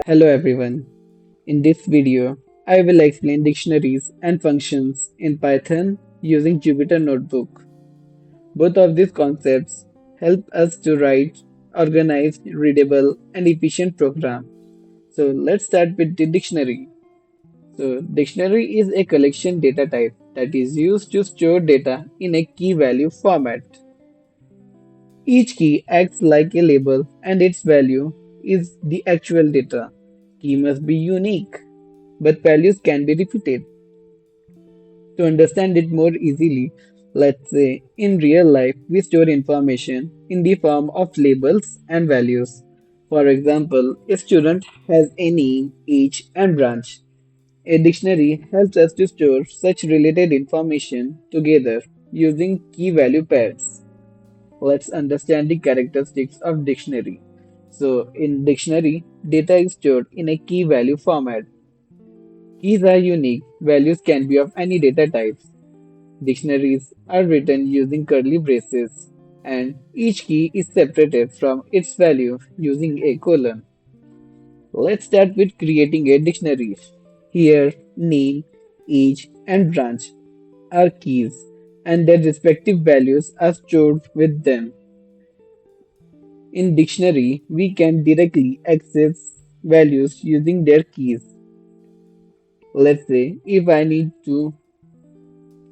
Hello everyone. In this video, I will explain dictionaries and functions in Python using Jupyter Notebook. Both of these concepts help us to write organized, readable, and efficient program. So let's start with the dictionary. So dictionary is a collection data type that is used to store data in a key value format. Each key acts like a label and its value is the actual data. Key must be unique, but values can be repeated. To understand it more easily, let's say in real life we store information in the form of labels and values. For example, a student has a name, age, and branch. A dictionary helps us to store such related information together using key value pairs. Let's understand the characteristics of dictionary. So in dictionary, data is stored in a key value format. Keys are unique. Values can be of any data types. Dictionaries are written using curly braces, and each key is separated from its value using a colon. Let's start with creating a dictionary. Here, name, age, and branch are keys, and their respective values are stored with them. In dictionary, we can directly access values using their keys. Let's say if I need to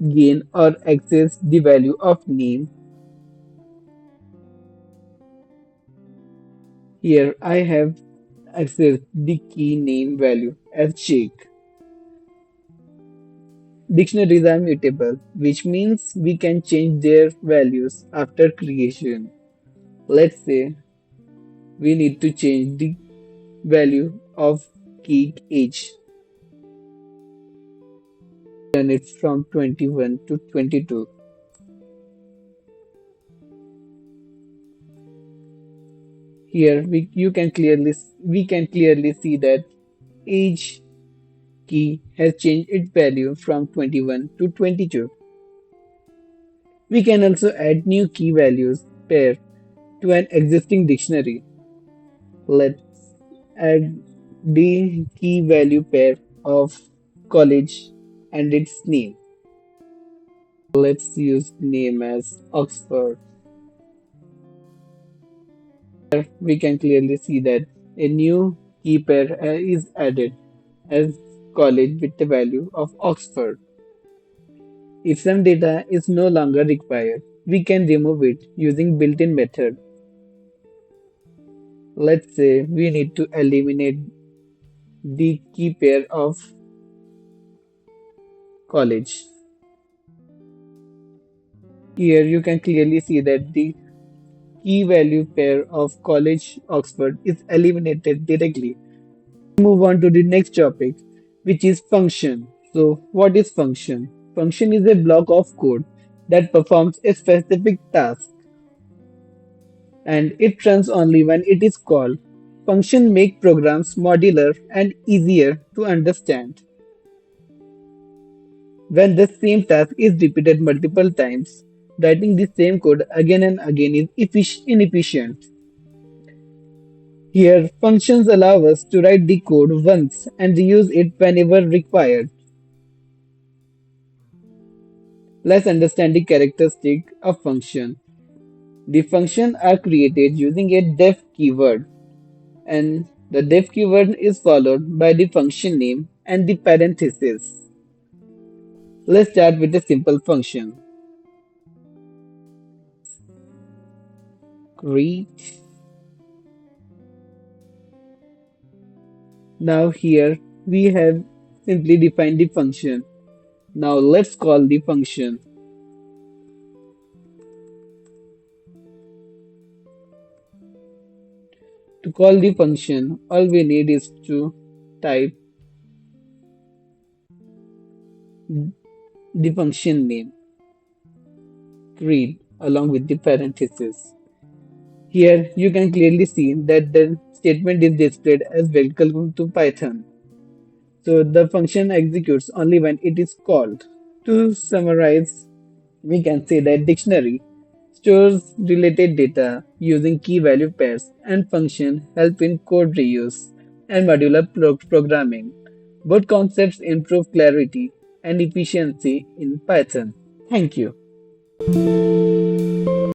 gain or access the value of name. Here I have accessed the key name value as Jake. Dictionaries are mutable, which means we can change their values after creation. Let's say we need to change the value of key age. Turn it from 21 to 22. Here we can clearly see that age key has changed its value from 21 to 22. We can also add new key values pair to an existing dictionary. Let's add the key value pair of college and its name. Let's use name as Oxford. We can clearly see that a new key pair is added as college with the value of Oxford. If some data is no longer required, we can remove it using built-in method. Let's say we need to eliminate the key pair of college. Here you can clearly see that the key value pair of college Oxford is eliminated directly. Move on to the next topic, which is function. So what is function? Function is a block of code that performs a specific task and it runs only when it is called. Function make programs modular and easier to understand. When the same task is repeated multiple times, writing the same code again and again is inefficient. Here, functions allow us to write the code once and reuse it whenever required. Let's understand the characteristic of function. The functions are created using a def keyword, and the def keyword is followed by the function name and the parenthesis. Let's start with a simple function. Greet. Now here we have simply defined the function. Now let's call the function. To call the function, all we need is to type the function name, greet, along with the parenthesis. Here you can clearly see that the statement is displayed as welcome to Python. So the function executes only when it is called. To summarize, we can say that dictionary stores related data using key value pairs and function help in code reuse and modular programming. Both concepts improve clarity and efficiency in Python. Thank you.